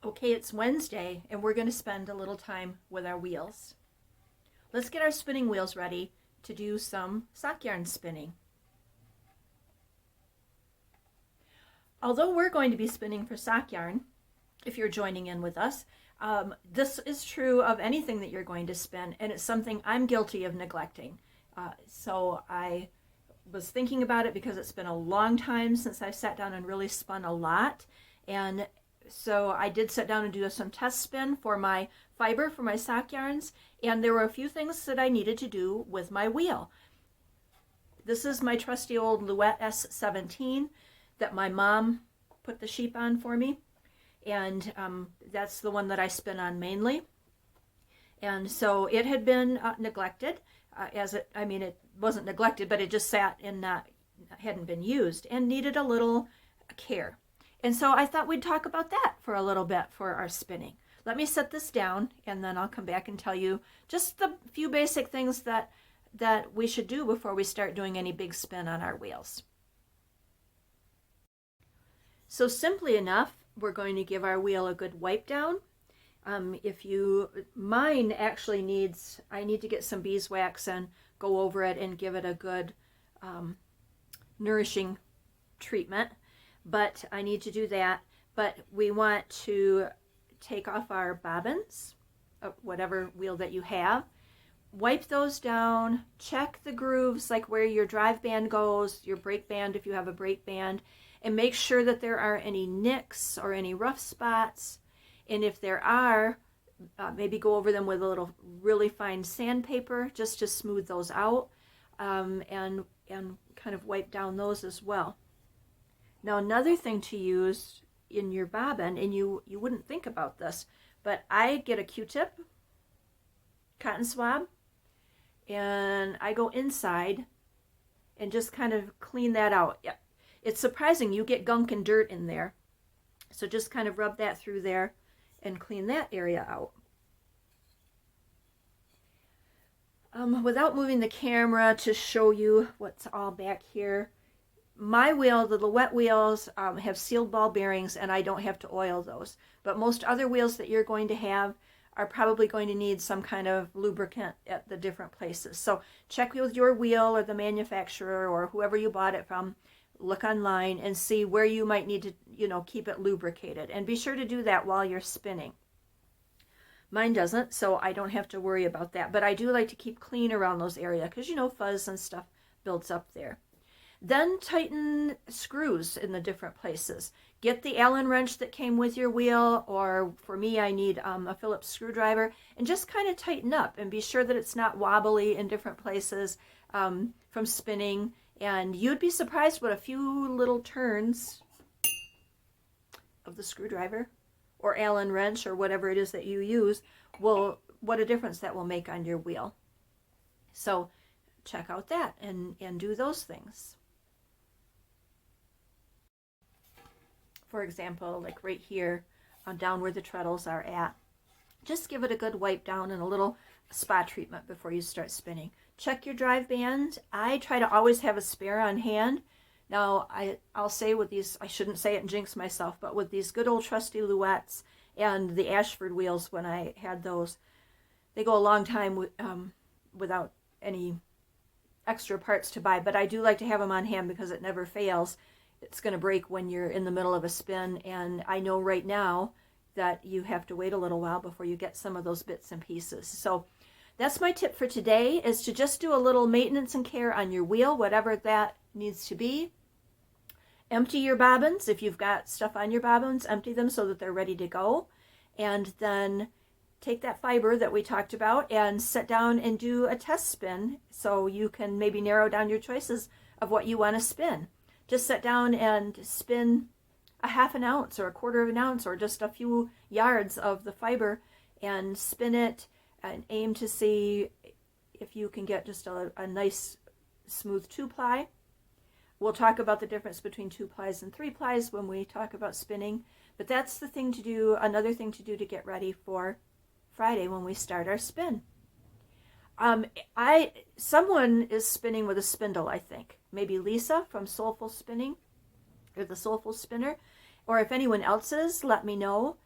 Okay, it's Wednesday, and we're going to spend a little time with our wheels. Let's get our spinning wheels ready to do some sock yarn spinning. Although we're going to be spinning for sock yarn, if you're joining in with us, this is true of anything that you're going to spin, and it's something I'm guilty of neglecting. So I was thinking about it because it's been a long time since I've sat down and really spun a lot, and so I did sit down and do some test spin for my fiber for my sock yarns, and there were a few things that I needed to do with my wheel. This is my trusty old Louette S17 that my mom put the sheep on for me, and that's the one that I spin on mainly. And so it had been neglected, it wasn't neglected, but it just sat and hadn't been used and needed a little care. And so I thought we'd talk about that for a little bit for our spinning. Let me set this down, and then I'll come back and tell you just the few basic things that we should do before we start doing any big spin on our wheels. So simply enough, we're going to give our wheel a good wipe down. Mine actually needs, I need to get some beeswax and go over it and give it a good nourishing treatment. But I need to do that. But we want to take off our bobbins, whatever wheel that you have, wipe those down, check the grooves, like where your drive band goes, your brake band if you have a brake band, and make sure that there aren't any nicks or any rough spots. And if there are, maybe go over them with a little really fine sandpaper just to smooth those out, and kind of wipe down those as well. Now, another thing to use in your bobbin, and you wouldn't think about this, but I get a Q-tip, cotton swab, and I go inside and just kind of clean that out. Yeah, it's surprising, you get gunk and dirt in there. So just kind of rub that through there and clean that area out. Without moving the camera to show you what's all back here, my wheel, the Louette wheels, have sealed ball bearings, and I don't have to oil those. But most other wheels that you're going to have are probably going to need some kind of lubricant at the different places. So check with your wheel or the manufacturer or whoever you bought it from. Look online and see where you might need to, keep it lubricated. And be sure to do that while you're spinning. Mine doesn't, so I don't have to worry about that. But I do like to keep clean around those areas because, fuzz and stuff builds up there. Then tighten screws in the different places. Get the Allen wrench that came with your wheel, or for me, I need a Phillips screwdriver, and just kind of tighten up and be sure that it's not wobbly in different places from spinning. And you'd be surprised what a few little turns of the screwdriver or Allen wrench or whatever it is that you use what a difference that will make on your wheel. So check out that and do those things. For example, like right here, down where the treadles are at, just give it a good wipe down and a little spa treatment before you start spinning. Check your drive band. I try to always have a spare on hand. Now, I'll say with these, I shouldn't say it and jinx myself, but with these good old trusty Louettes and the Ashford wheels when I had those, they go a long time without any extra parts to buy. But I do like to have them on hand because it never fails. It's going to break when you're in the middle of a spin, and I know right now that you have to wait a little while before you get some of those bits and pieces. So that's my tip for today, is to just do a little maintenance and care on your wheel, whatever that needs to be. Empty your bobbins. If you've got stuff on your bobbins, empty them so that they're ready to go. And then take that fiber that we talked about and sit down and do a test spin so you can maybe narrow down your choices of what you want to spin. Just sit down and spin a half an ounce or a quarter of an ounce or just a few yards of the fiber and spin it and aim to see if you can get just a nice smooth 2-ply. We'll talk about the difference between 2-plies and 3-plies when we talk about spinning, but that's the thing to do, another thing to do to get ready for Friday when we start our spin. Someone is spinning with a spindle, I think. Maybe Lisa from Soulful Spinning, or the Soulful Spinner, or if anyone else is, let me know.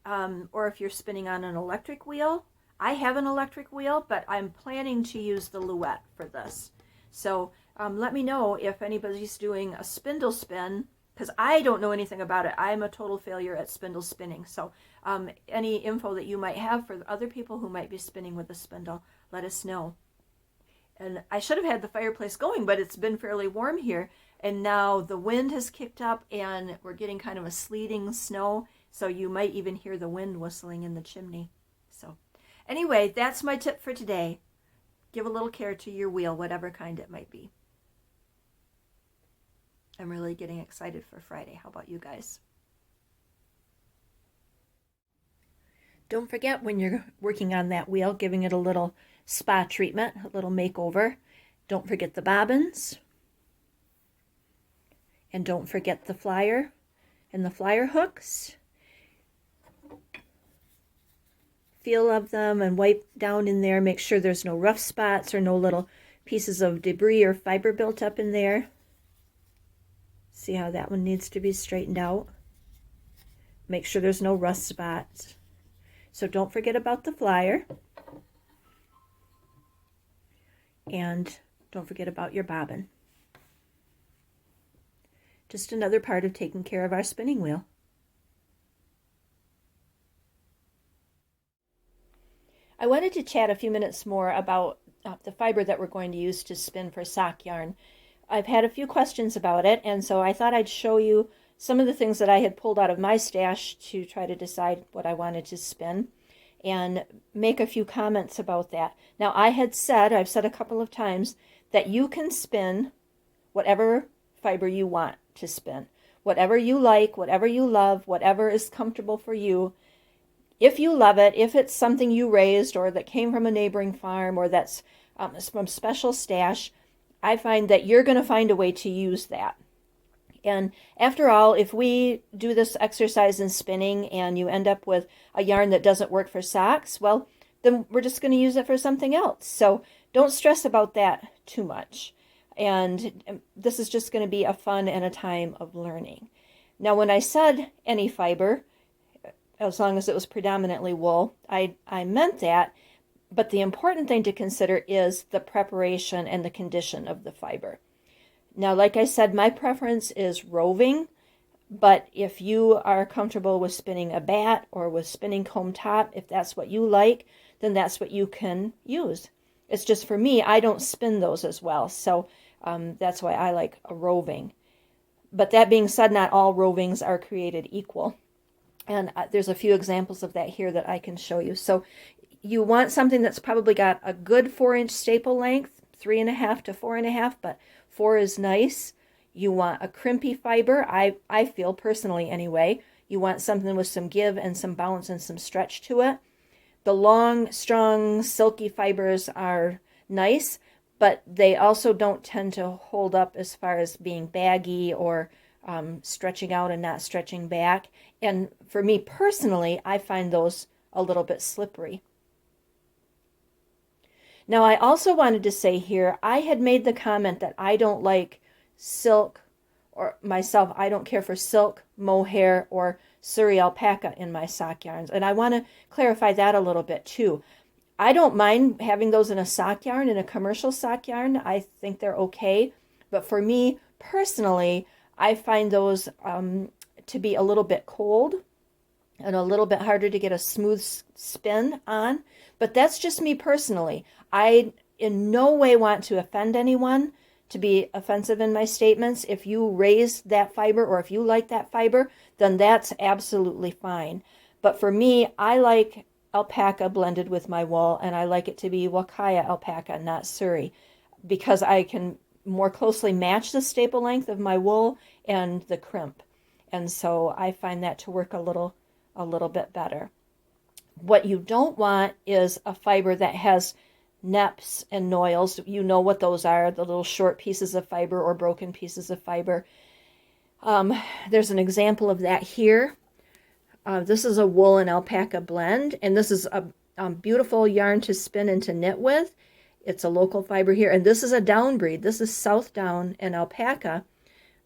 or if you're spinning on an electric wheel. I have an electric wheel, but I'm planning to use the Louette for this. So let me know if anybody's doing a spindle spin, because I don't know anything about it. I'm a total failure at spindle spinning. So any info that you might have for other people who might be spinning with a spindle, let us know. And I should have had the fireplace going, but it's been fairly warm here. And now the wind has kicked up and we're getting kind of a sleeting snow. So you might even hear the wind whistling in the chimney. So anyway, that's my tip for today. Give a little care to your wheel, whatever kind it might be. I'm really getting excited for Friday. How about you guys? Don't forget when you're working on that wheel, giving it a little spa treatment, a little makeover. Don't forget the bobbins. And don't forget the flyer and the flyer hooks. Feel of them and wipe down in there. Make sure there's no rough spots or no little pieces of debris or fiber built up in there. See how that one needs to be straightened out. Make sure there's no rust spots. So don't forget about the flyer. And don't forget about your bobbin. Just another part of taking care of our spinning wheel. I wanted to chat a few minutes more about the fiber that we're going to use to spin for sock yarn. I've had a few questions about it, and so I thought I'd show you some of the things that I had pulled out of my stash to try to decide what I wanted to spin and make a few comments about that. Now, I've said a couple of times that you can spin whatever fiber you want to spin. Whatever you like, whatever you love, whatever is comfortable for you. If you love it, if it's something you raised or that came from a neighboring farm or that's from special stash, I find that you're going to find a way to use that. And after all, if we do this exercise in spinning and you end up with a yarn that doesn't work for socks, well, then we're just going to use it for something else. So don't stress about that too much. And this is just going to be a fun and a time of learning. Now, when I said any fiber, as long as it was predominantly wool, I meant that. But the important thing to consider is the preparation and the condition of the fiber. Now, like I said, my preference is roving, but if you are comfortable with spinning a bat or with spinning comb top, if that's what you like, then that's what you can use. It's just for me, I don't spin those as well, so that's why I like a roving. But that being said, not all rovings are created equal. And there's a few examples of that here that I can show you. So you want something that's probably got a good 4-inch staple length, 3.5 to 4.5, but 4 is nice. You want a crimpy fiber, I feel personally anyway. You want something with some give and some bounce and some stretch to it. The long, strong, silky fibers are nice, but they also don't tend to hold up as far as being baggy or stretching out and not stretching back. And for me personally, I find those a little bit slippery. Now, I also wanted to say here, I had made the comment that I don't like silk, or myself, I don't care for silk, mohair, or Surrey alpaca in my sock yarns. And I want to clarify that a little bit too. I don't mind having those in a sock yarn, in a commercial sock yarn. I think they're okay. But for me personally, I find those to be a little bit cold and a little bit harder to get a smooth spin on. But that's just me personally. I in no way want to offend anyone, to be offensive in my statements. If you raise that fiber or if you like that fiber, then that's absolutely fine. But for me, I like alpaca blended with my wool, and I like it to be Wakaya alpaca, not Surrey, because I can more closely match the staple length of my wool and the crimp. And so I find that to work a little bit better. What you don't want is a fiber that has neps and noils. You know what those are, the little short pieces of fiber or broken pieces of fiber. There's an example of that here. This is a wool and alpaca blend, and this is a beautiful yarn to spin and to knit with. It's a local fiber here, and this is a down breed. This is South Down and alpaca.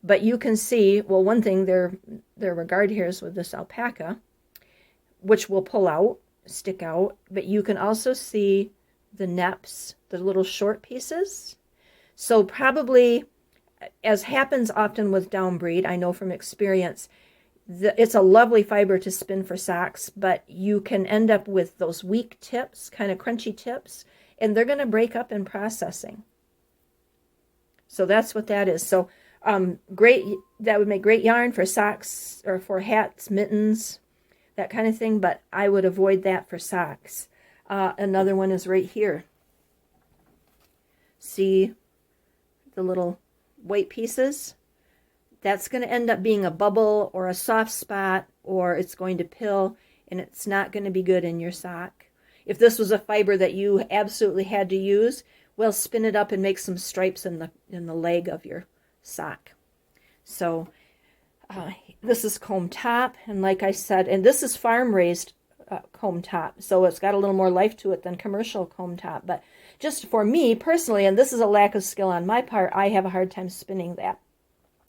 But you can see, well, one thing, their regard here is with this alpaca. which will pull out, stick out, but you can also see the neps, the little short pieces. So probably, as happens often with downbreed, I know from experience, it's a lovely fiber to spin for socks, but you can end up with those weak tips, kind of crunchy tips, and they're going to break up in processing. So that's what that is. So great, that would make great yarn for socks or for hats, mittens, that kind of thing, but I would avoid that for socks. Another one is right here. See the little white pieces? That's going to end up being a bubble or a soft spot, or it's going to pill, and it's not going to be good in your sock. If this was a fiber that you absolutely had to use, well, spin it up and make some stripes in the leg of your sock. So this is comb top, and like I said, and this is farm raised comb top, so it's got a little more life to it than commercial comb top. But just for me personally, and this is a lack of skill on my part, I have a hard time spinning that.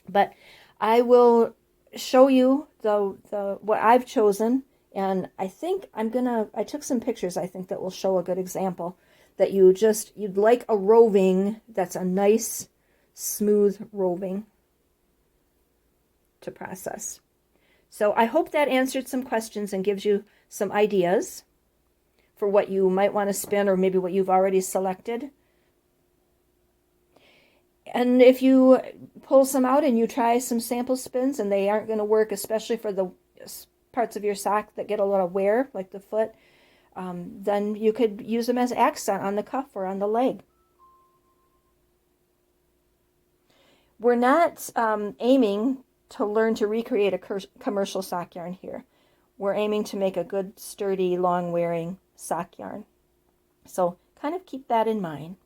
But I will show you the what I've chosen, and I think I took some pictures, I think, that will show a good example, that you'd like a roving that's a nice smooth roving to process. So I hope that answered some questions and gives you some ideas for what you might want to spin, or maybe what you've already selected. And if you pull some out and you try some sample spins and they aren't going to work, especially for the parts of your sock that get a lot of wear, like the foot, then you could use them as accent on the cuff or on the leg. We're not aiming to learn to recreate a commercial sock yarn here. We're aiming to make a good, sturdy, long-wearing sock yarn. So kind of keep that in mind.